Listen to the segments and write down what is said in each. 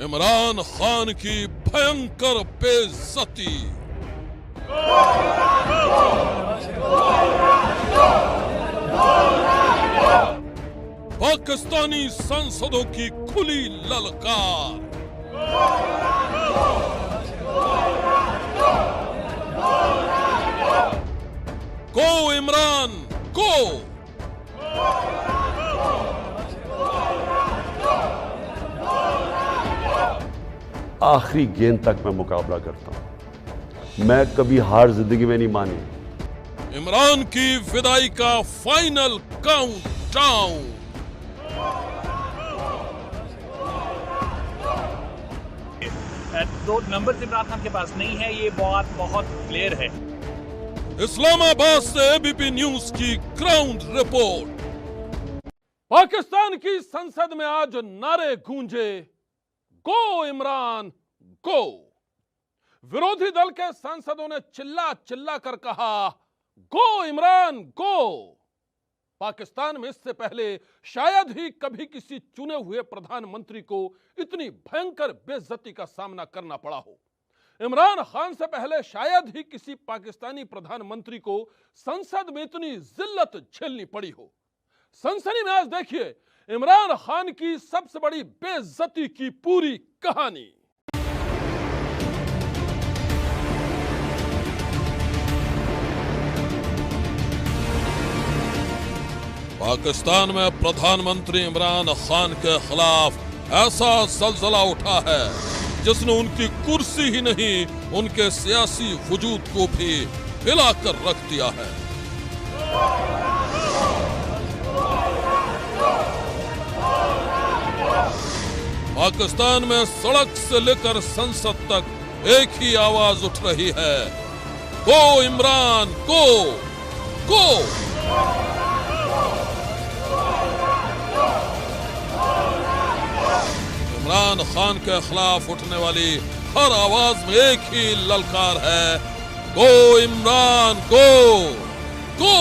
इमरान खान की भयंकर बेइज्जती। पाकिस्तानी सांसदों की खुली ललकार। गो इमरान गो। आखिरी गेंद तक मैं मुकाबला करता हूं। मैं कभी हार जिंदगी में नहीं मानी। इमरान की विदाई का फाइनल काउंटडाउन। दो नंबर इमरान खान के पास नहीं है, ये बात बहुत क्लियर है। इस्लामाबाद से एबीपी न्यूज की ग्राउंड रिपोर्ट। पाकिस्तान की संसद में आज नारे गूंजे, गो इमरान गो। विरोधी दल के सांसदों ने चिल्ला चिल्ला कर कहा, गो इमरान गो। पाकिस्तान में इससे पहले शायद ही कभी किसी चुने हुए प्रधानमंत्री को इतनी भयंकर बेइज्जती का सामना करना पड़ा हो। इमरान खान से पहले शायद ही किसी पाकिस्तानी प्रधानमंत्री को संसद में इतनी जिल्लत झेलनी पड़ी हो। सनसनी में आज देखिए इमरान खान की सबसे बड़ी बेइज्जती की पूरी कहानी। पाकिस्तान में प्रधानमंत्री इमरान खान के खिलाफ ऐसा जलजला उठा है जिसने उनकी कुर्सी ही नहीं उनके सियासी वजूद को भी हिलाकर रख दिया है। पाकिस्तान में सड़क से लेकर संसद तक एक ही आवाज उठ रही है, गो इमरान गो गो। इमरान खान के खिलाफ उठने वाली हर आवाज में एक ही ललकार है, गो इमरान गो गो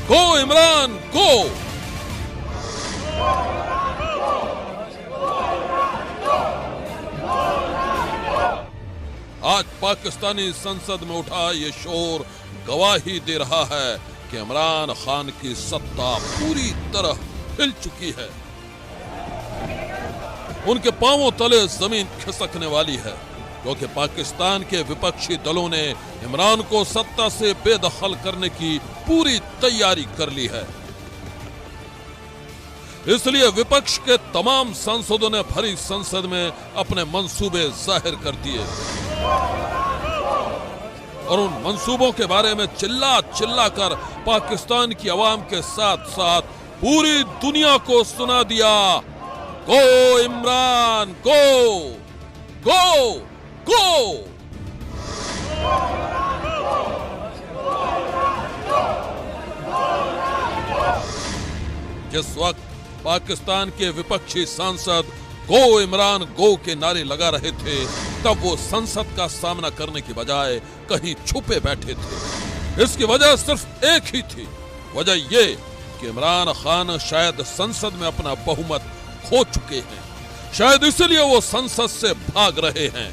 गो इमरान गो। आज पाकिस्तानी संसद में उठा ये शोर गवाही दे रहा है कि इमरान खान की सत्ता पूरी तरह हिल चुकी है। उनके पांवों तले जमीन खिसकने वाली है, क्योंकि पाकिस्तान के विपक्षी दलों ने इमरान को सत्ता से बेदखल करने की पूरी तैयारी कर ली है। इसलिए विपक्ष के तमाम सांसदों ने भरी संसद में अपने मंसूबे जाहिर कर दिए और उन मंसूबों के बारे में चिल्ला चिल्ला कर पाकिस्तान की आवाम के साथ साथ पूरी दुनिया को सुना दिया, गो इमरान गो गो गो। जिस वक्त पाकिस्तान के विपक्षी सांसद गो इमरान गो के नारे लगा रहे थे, तब वो संसद का सामना करने की बजाय कहीं छुपे बैठे थे। इसकी वजह सिर्फ एक ही थी, वजह ये कि इमरान खान शायद संसद में अपना बहुमत खो चुके हैं, शायद इसलिए वो संसद से भाग रहे हैं।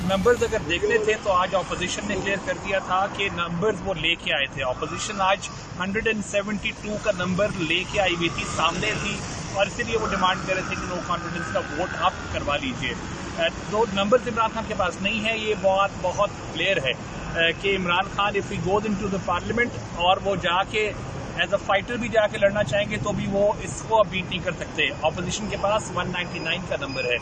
नंबर्स अगर देखने थे तो आज ऑपोजिशन ने क्लियर कर दिया था कि नंबर्स वो लेके आए थे। ऑपोजिशन आज 172 का नंबर लेके आई हुई थी, सामने थी, और इसीलिए वो डिमांड कर रहे थे कि नो कॉन्फिडेंस का वोट आप करवा लीजिए। दो नंबर्स इमरान खान के पास नहीं है, ये बात बहुत क्लियर है कि Imran Khan if he goes into the parliament और वो जाके एज अ फाइटर भी जाके लड़ना चाहेंगे तो भी वो इसको अब बीट नहीं कर सकते। ऑपोजिशन के पास 199 का नंबर है।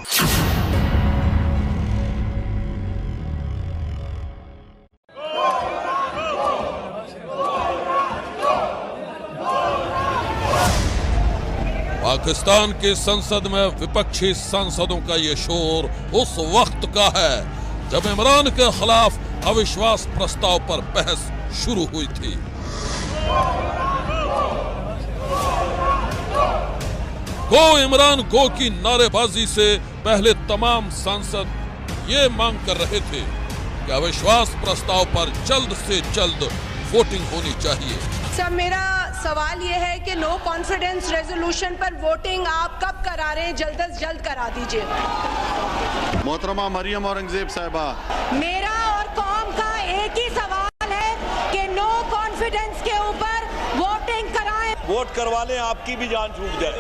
पाकिस्तान की संसद में विपक्षी सांसदों का ये शोर उस वक्त का है जब इमरान के खिलाफ अविश्वास प्रस्ताव पर बहस शुरू हुई थी। गो इमरान गो की नारेबाजी से पहले तमाम सांसद ये मांग कर रहे थे कि अविश्वास प्रस्ताव पर जल्द से जल्द वोटिंग होनी चाहिए। सब मेरा सवाल ये है कि नो कॉन्फिडेंस रेजोल्यूशन पर वोटिंग आप कब करा रहे हैं? जल्द से जल्द करा दीजिए। मोहतरमा मरियम औरंगजेब साहिबा, मेरा और कौम का एक ही सवाल है कि नो कॉन्फिडेंस के ऊपर वोटिंग कराएं। वोट करवा लें, आपकी भी जान छूट जाए।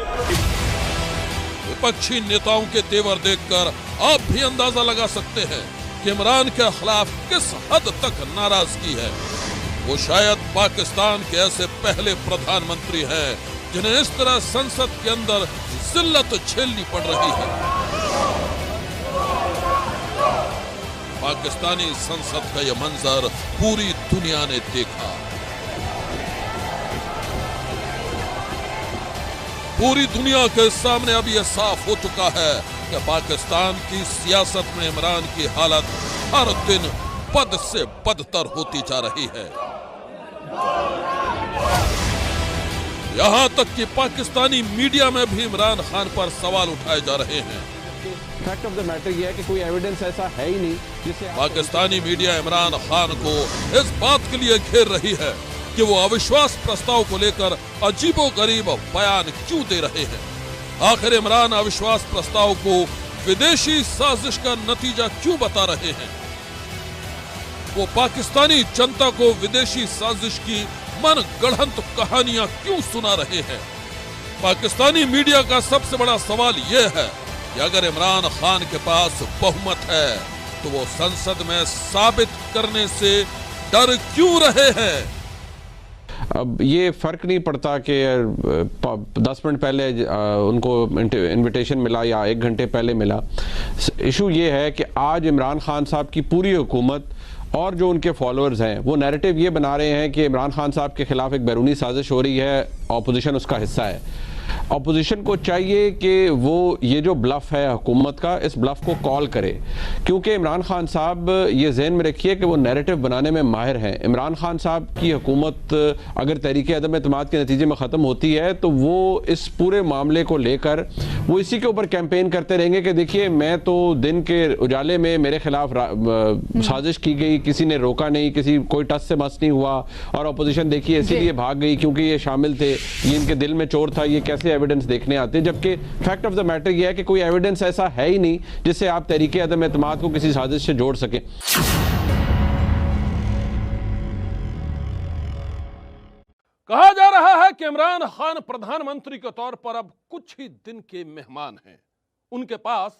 विपक्षी नेताओं के तेवर देखकर आप भी अंदाजा लगा सकते हैं कि इमरान के खिलाफ किस हद तक नाराजगी है। वो शायद पाकिस्तान के ऐसे पहले प्रधानमंत्री हैं जिन्हें इस तरह संसद के अंदर जिल्लत झेलनी पड़ रही है। पाकिस्तानी संसद का यह मंजर पूरी दुनिया ने देखा। पूरी दुनिया के सामने अब यह साफ हो चुका है कि पाकिस्तान की सियासत में इमरान की हालत हर दिन बद से बदतर होती जा रही है। यहां तक कि पाकिस्तानी मीडिया में भी इमरान खान पर सवाल उठाए जा रहे हैं। फैक्ट ऑफ द मैटर यह है कि कोई एविडेंस ऐसा है ही नहीं जिससे पाकिस्तानी मीडिया इमरान खान को इस बात के लिए घेर रही है कि वो अविश्वास प्रस्ताव को लेकर अजीबोगरीब बयान क्यों दे रहे हैं। आखिर इमरान अविश्वास प्रस्ताव को विदेशी साजिश का नतीजा क्यों बता रहे हैं? वो पाकिस्तानी जनता को विदेशी साजिश की मन गढ़ंत कहानियां क्यों सुना रहे हैं? पाकिस्तानी मीडिया का सबसे बड़ा सवाल यह है कि अगर इमरान खान के पास बहुमत है तो वो संसद में साबित करने से डर क्यों रहे हैं? अब ये फ़र्क नहीं पड़ता कि 10 मिनट पहले उनको इनविटेशन मिला या 1 घंटे पहले मिला। इशू ये है कि आज इमरान खान साहब की पूरी हुकूमत और जो उनके फॉलोअर्स हैं वो नैरेटिव ये बना रहे हैं कि इमरान खान साहब के खिलाफ एक बैरूनी साजिश हो रही है, ऑपोजिशन उसका हिस्सा है। ऑपोजिशन को चाहिए कि वो ये जो ब्लफ है हुकूमत का, इस ब्लफ को कॉल करे, क्योंकि इमरान खान साहब ये ज़हन में रखिए कि वो नैरेटिव बनाने में माहिर हैं। इमरान खान साहब की हुकूमत अगर तहरीक अदम एतमाद के नतीजे में ख़त्म होती है तो वो इस पूरे मामले को लेकर वो इसी के ऊपर कैंपेन करते रहेंगे कि देखिए मैं तो दिन के उजाले में मेरे खिलाफ साजिश की गई, किसी ने रोका नहीं, कोई टस से मस नहीं हुआ और अपोजिशन देखिए इसीलिए भाग गई क्योंकि ये शामिल थे, ये इनके दिल में चोर था, ये कैसे एविडेंस देखने आते हैं। जबकि फैक्ट ऑफ द मैटर यह है कि कोई एविडेंस ऐसा है ही नहीं जिससे आप तहरीक अदम एतमाद को किसी साजिश से जोड़ सकें। कहा जा रहा है कि इमरान खान प्रधानमंत्री के तौर पर अब कुछ ही दिन के मेहमान हैं। उनके पास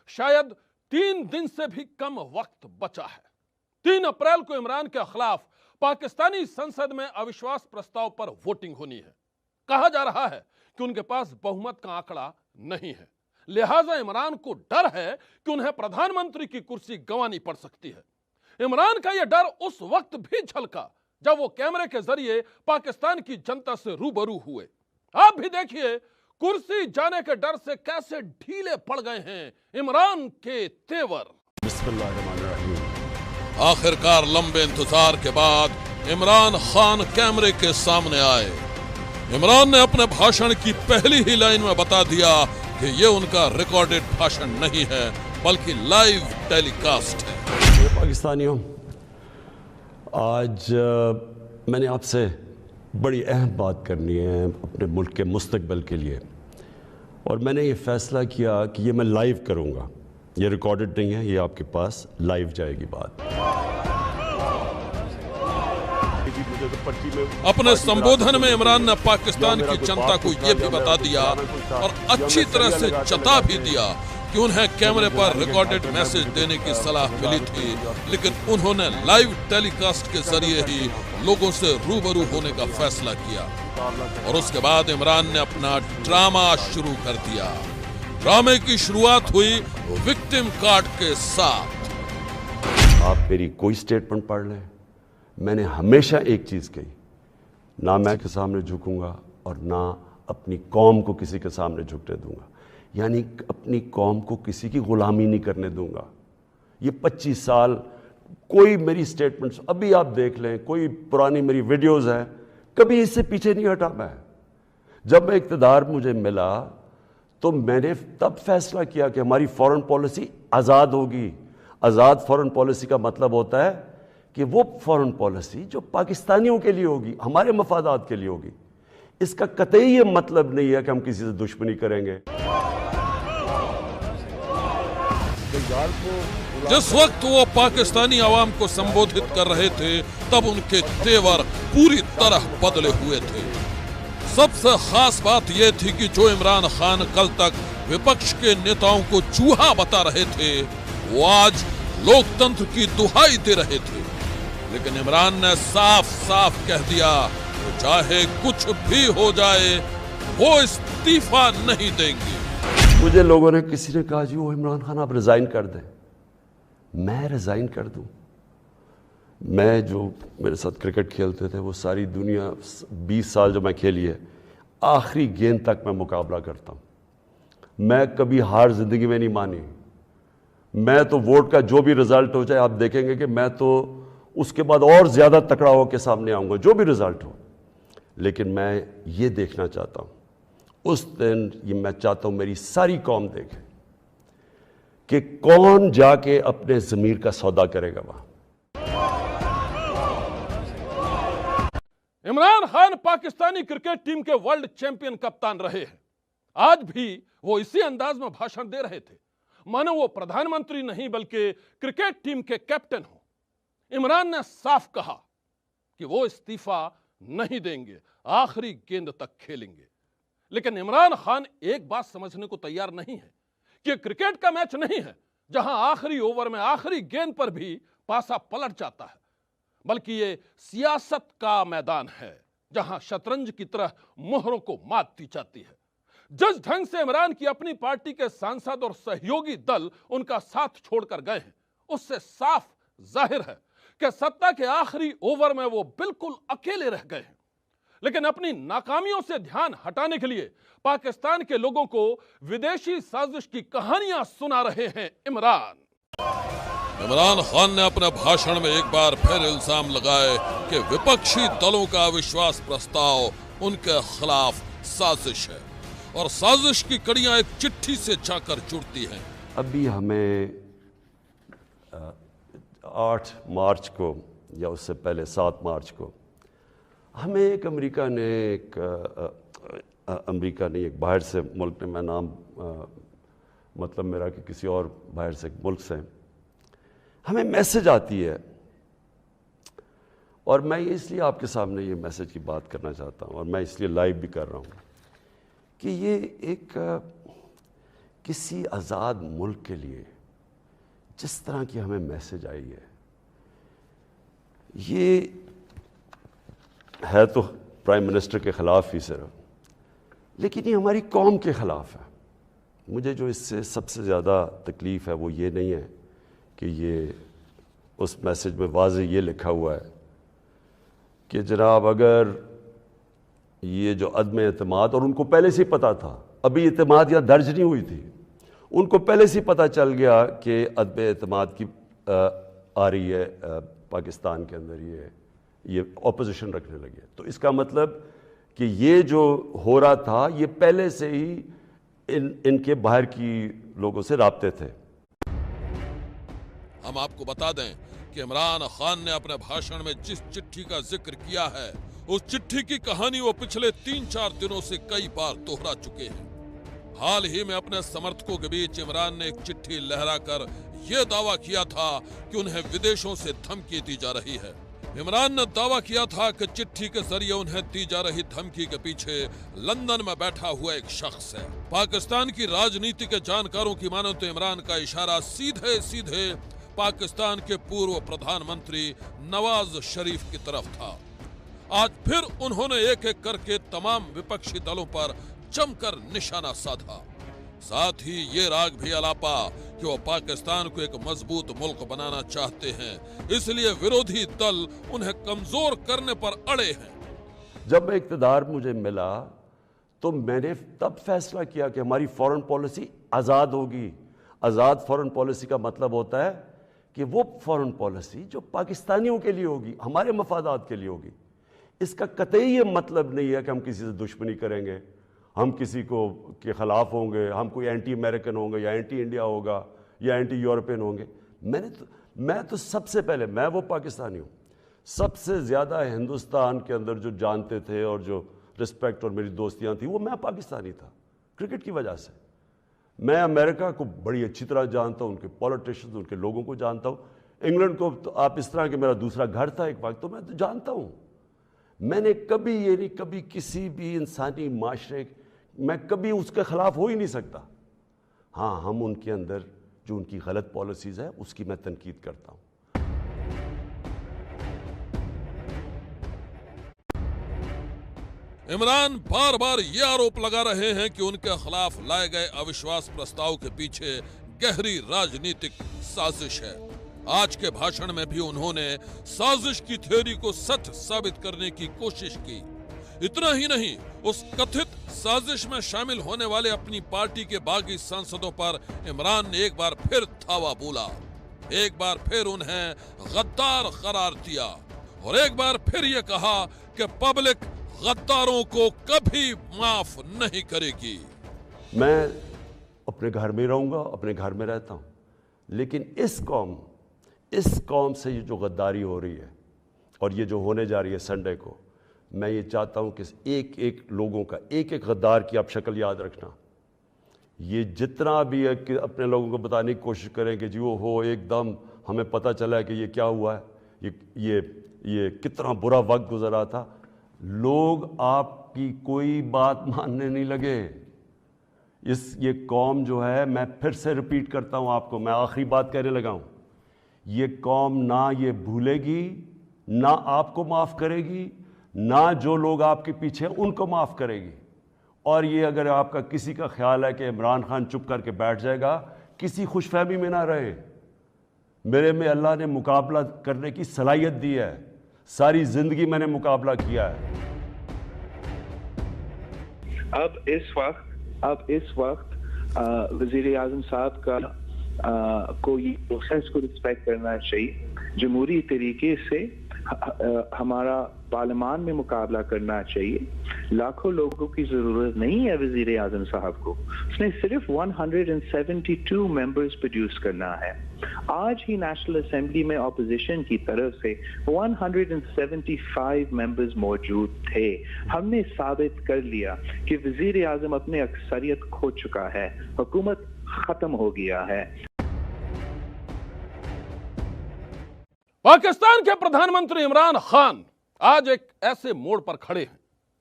शायद 3 दिन से भी कम वक्त बचा है। 3 अप्रैल को इमरान के खिलाफ पाकिस्तानी संसद में अविश्वास प्रस्ताव पर वोटिंग होनी है। कहा जा रहा है कि उनके पास बहुमत का आंकड़ा नहीं है, लिहाजा इमरान को डर है कि उन्हें प्रधानमंत्री की कुर्सी गंवानी पड़ सकती है। इमरान का यह डर उस वक्त भी झलका जब वो कैमरे के जरिए पाकिस्तान की जनता से रूबरू हुए। आप भी देखिए कुर्सी जाने के डर से कैसे ढीले पड़ गए हैं इमरान के तेवर। आखिरकार लंबे इंतजार के बाद इमरान खान कैमरे के सामने आए। इमरान ने अपने भाषण की पहली ही लाइन में बता दिया कि यह उनका रिकॉर्डेड भाषण नहीं है बल्कि लाइव टेलीकास्ट है। पाकिस्तानियों, आज मैंने आपसे बड़ी अहम बात करनी है अपने मुल्क के मुस्तकबिल के लिए, और मैंने ये फ़ैसला किया कि ये मैं लाइव करूँगा। ये रिकॉर्डेड नहीं है, ये आपके पास लाइव जाएगी बात। अपने संबोधन में इमरान ने पाकिस्तान की जनता को यह भी बता दिया और अच्छी तरह से जता भी दिया कि उन्हें कैमरे पर रिकॉर्डेड मैसेज देने की सलाह मिली थी, लेकिन उन्होंने लाइव टेलीकास्ट के जरिए ही लोगों से रूबरू होने का फैसला किया। और उसके बाद इमरान ने अपना ड्रामा शुरू कर दिया। ड्रामे की शुरुआत हुई विक्टिम कार्ड के साथ। आप मेरी कोई स्टेटमेंट पढ़ लें, मैंने हमेशा एक चीज़ कही, ना मैं के सामने झुकूंगा और ना अपनी कौम को किसी के सामने झुकने दूंगा, यानी अपनी कौम को किसी की गुलामी नहीं करने दूंगा। ये 25 साल कोई मेरी स्टेटमेंट्स अभी आप देख लें, कोई पुरानी मेरी वीडियोस है, कभी इससे पीछे नहीं हटा मैं। जब मैं इक़्तिदार मुझे मिला तो मैंने तब फैसला किया कि हमारी फॉरेन पॉलिसी आज़ाद होगी। आज़ाद फॉरेन पॉलिसी का मतलब होता है कि वो फॉरेन पॉलिसी जो पाकिस्तानियों के लिए होगी, हमारे मफादात के लिए होगी। इसका कतई ये मतलब नहीं है कि हम किसी से दुश्मनी करेंगे। जिस वक्त वो पाकिस्तानी आवाम को संबोधित कर रहे थे तब उनके तेवर पूरी तरह बदले हुए थे। सबसे खास बात यह थी कि जो इमरान खान कल तक विपक्ष के नेताओं को चूहा बता रहे थे वो आज लोकतंत्र की दुहाई दे रहे थे। लेकिन इमरान ने साफ साफ कह दिया तो चाहे कुछ भी हो जाए वो इस्तीफा नहीं देंगे। मुझे लोगों ने किसी ने कहा जी वो इमरान खान आप रिजाइन कर दें। मैं रिजाइन कर दूं? मैं जो मेरे साथ क्रिकेट खेलते थे वो सारी दुनिया 20 साल जो मैं खेली है आखिरी गेंद तक मैं मुकाबला करता हूं। मैं कभी हार जिंदगी में नहीं मानी। मैं तो वोट का जो भी रिजल्ट हो जाए आप देखेंगे कि मैं तो उसके बाद और ज्यादा तकड़ा होकर सामने आऊंगा जो भी रिजल्ट हो। लेकिन मैं ये देखना चाहता हूं उस दिन ये मैं चाहता हूं मेरी सारी कौम देखे कि कौन जाके अपने ज़मीर का सौदा करेगा वहां। इमरान खान पाकिस्तानी क्रिकेट टीम के वर्ल्ड चैंपियन कप्तान रहे हैं। आज भी वो इसी अंदाज में भाषण दे रहे थे मानो वो प्रधानमंत्री नहीं बल्कि क्रिकेट टीम के कैप्टन हो। इमरान ने साफ कहा कि वो इस्तीफा नहीं देंगे, आखिरी गेंद तक खेलेंगे। लेकिन इमरान खान एक बात समझने को तैयार नहीं है कि क्रिकेट का मैच नहीं है जहां आखिरी ओवर में आखिरी गेंद पर भी पासा पलट जाता है, बल्कि ये सियासत का मैदान है जहां शतरंज की तरह मोहरों को मात दी जाती है। जिस ढंग से इमरान की अपनी पार्टी के सांसद और सहयोगी दल उनका साथ छोड़कर गए हैं उससे साफ जाहिर है कि सत्ता के आखिरी ओवर में वो बिल्कुल अकेले रह गए हैं। लेकिन अपनी नाकामियों से ध्यान हटाने के लिए पाकिस्तान के लोगों को विदेशी साजिश की कहानियां सुना रहे हैं इमरान। इमरान खान ने अपने भाषण में एक बार फिर इल्जाम लगाए कि विपक्षी दलों का अविश्वास प्रस्ताव उनके खिलाफ साजिश है और साजिश की कड़ियां एक चिट्ठी से जाकर जुड़ती हैं। अभी हमें 8 मार्च को या उससे पहले 7 मार्च को हमें एक अमेरिका ने एक बाहर से मुल्क ने, मैं नाम मतलब मेरा कि किसी और बाहर से मुल्क से हमें मैसेज आती है और मैं इसलिए आपके सामने ये मैसेज की बात करना चाहता हूँ और मैं इसलिए लाइव भी कर रहा हूँ कि ये एक किसी आज़ाद मुल्क के लिए जिस तरह की हमें मैसेज आई है ये है तो प्राइम मिनिस्टर के ख़िलाफ़ ही सिर्फ, लेकिन ये हमारी कौम के ख़िलाफ़ है। मुझे जो इससे सबसे ज़्यादा तकलीफ़ है वो ये नहीं है कि ये उस मैसेज में वाज़ेह ये लिखा हुआ है कि जनाब अगर ये जो अदम एतमाद, और उनको पहले से ही पता था, अभी एतमाद यहाँ दर्ज नहीं हुई थी, उनको पहले से ही पता चल गया कि अदम एतमाद की आ रही है पाकिस्तान के अंदर, ये ऑपोजिशन रखने लगे। तो इसका मतलब कि ये जो हो रहा था ये पहले से ही इनके बाहर की लोगों से राब्ते थे। हम आपको बता दें कि इमरान खान ने अपने भाषण में जिस चिट्ठी का जिक्र किया है उस चिट्ठी की कहानी वो पिछले 3-4 दिनों से कई बार दोहरा चुके हैं। हाल ही में अपने समर्थकों के बीच इमरान ने एक चिट्ठी लहराकर यह दावा किया था कि उन्हें विदेशों से धमकी दी जा रही है। इमरान ने दावा किया था कि चिट्ठी के जरिए उन्हें दी जा रही धमकी के पीछे लंदन में बैठा हुआ एक शख्स है। पाकिस्तान की राजनीति के जानकारों की मानो तो इमरान का इशारा सीधे सीधे पाकिस्तान के पूर्व प्रधानमंत्री नवाज शरीफ की तरफ था। आज फिर उन्होंने एक एक करके तमाम विपक्षी दलों पर जमकर निशाना साधा। साथ ही ये राग भी अलापा कि वो पाकिस्तान को एक मजबूत मुल्क बनाना चाहते हैं, इसलिए विरोधी दल उन्हें कमजोर करने पर अड़े हैं। जब इक़्तिदार मुझे मिला तो मैंने तब फैसला किया कि हमारी फॉरेन पॉलिसी आज़ाद होगी। आज़ाद फॉरेन पॉलिसी का मतलब होता है कि वो फॉरेन पॉलिसी जो पाकिस्तानियों के लिए होगी, हमारे मफादात के लिए होगी। इसका कतई ये मतलब नहीं है कि हम किसी से दुश्मनी करेंगे, हम किसी को के ख़िलाफ़ होंगे, हम कोई एंटी अमेरिकन होंगे या एंटी इंडिया होगा या एंटी यूरोपियन होंगे। मैं तो सबसे पहले, मैं वो पाकिस्तानी हूँ सबसे ज़्यादा हिंदुस्तान के अंदर जो जानते थे और जो रिस्पेक्ट और मेरी दोस्तियां थी, वो मैं पाकिस्तानी था क्रिकेट की वजह से। मैं अमेरिका को बड़ी अच्छी तरह जानता हूँ, उनके पॉलिटिशियंस, उनके लोगों को जानता हूँ। इंग्लैंड को तो आप इस तरह के, मेरा दूसरा घर था एक वक्त, तो मैं तो जानता हूँ। मैंने कभी ये नहीं, कभी किसी भी इंसानी माशरे मैं कभी उसके खिलाफ हो ही नहीं सकता। हाँ, हम उनके अंदर जो उनकी गलत पॉलिसीज़ है उसकी मैं तनकीद करता हूँ। इमरान बार बार ये आरोप लगा रहे हैं कि उनके खिलाफ लाए गए अविश्वास प्रस्ताव के पीछे गहरी राजनीतिक साजिश है। आज के भाषण में भी उन्होंने साजिश की थ्योरी को सच साबित करने की कोशिश की। इतना ही नहीं, उस कथित साजिश में शामिल होने वाले अपनी पार्टी के बागी सांसदों पर इमरान ने एक बार फिर धावा बोला। एक बार फिर उन्हें गद्दार करार दिया और एक बार फिर ये कहा कि पब्लिक गद्दारों को कभी माफ नहीं करेगी। मैं अपने घर में रहूंगा, अपने घर में रहता हूं, लेकिन इस कौम से ये जो गद्दारी हो रही है और ये जो होने जा रही है संडे को, मैं ये चाहता हूं कि एक एक लोगों का, एक एक गद्दार की आप शक्ल याद रखना। ये जितना भी है कि अपने लोगों को बताने की कोशिश करें कि जी वो हो एकदम हमें पता चला है कि ये क्या हुआ है, ये कितना बुरा वक्त गुजरा था, लोग आपकी कोई बात मानने नहीं लगे। ये कौम जो है, मैं फिर से रिपीट करता हूं आपको, मैं आखिरी बात कहने लगा हूं, ये कौम ना ये भूलेगी, ना आपको माफ़ करेगी, ना जो लोग आपके पीछे हैं उनको माफ़ करेगी। और ये अगर आपका किसी का ख्याल है कि इमरान खान चुप करके बैठ जाएगा, किसी खुशफहमी में ना रहे। मेरे में अल्लाह ने मुकाबला करने की सलाहियत दी है, सारी ज़िंदगी मैंने मुकाबला किया है। अब इस वक्त वज़ीर आज़म साहब का को ये प्रोसेस को रिस्पेक्ट करना चाहिए, जमहूरी तरीके से हमारा पार्लियामान में मुकाबला करना चाहिए। लाखों लोगों की जरूरत नहीं है वज़ीर आज़म साहब को, उसने सिर्फ 172 मेंबर्स प्रोड्यूस करना है। आज ही नेशनल असेंबली में ऑपोजिशन की तरफ से 175 मेंबर्स मौजूद थे। हमने साबित कर लिया कि वज़ीर आज़म अपने अक्सरियत खो चुका है, हुकूमत खत्म हो गया है। पाकिस्तान के प्रधानमंत्री इमरान खान आज एक ऐसे मोड़ पर खड़े हैं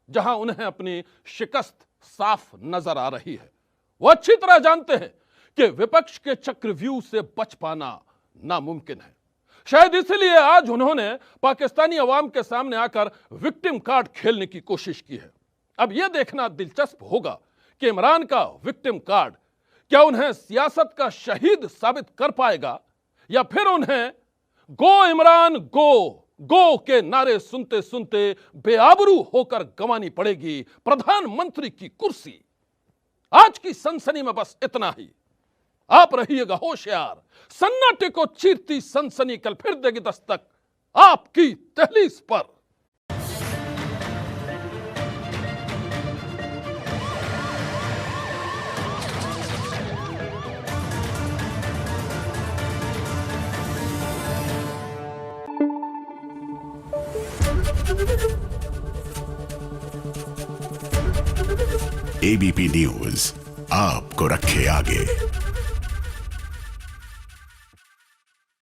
जहां उन्हें अपनी शिकस्त साफ नजर आ रही है। वो अच्छी तरह जानते हैं कि विपक्ष के चक्रव्यूह से बच पाना नामुमकिन है। शायद इसलिए आज उन्होंने पाकिस्तानी अवाम के सामने आकर विक्टिम कार्ड खेलने की कोशिश की है। अब यह देखना दिलचस्प होगा कि इमरान का विक्टिम कार्ड क्या उन्हें सियासत का शहीद साबित कर पाएगा, या फिर उन्हें गो इमरान गो के नारे सुनते सुनते बेआबरू होकर गंवानी पड़ेगी प्रधानमंत्री की कुर्सी। आज की सनसनी में बस इतना ही। आप रहिएगा होशियार, सन्नाटे को चीरती सनसनी कल फिर देगी दस्तक आपकी दहलीज पर। एबीपी न्यूज आपको रखे आगे।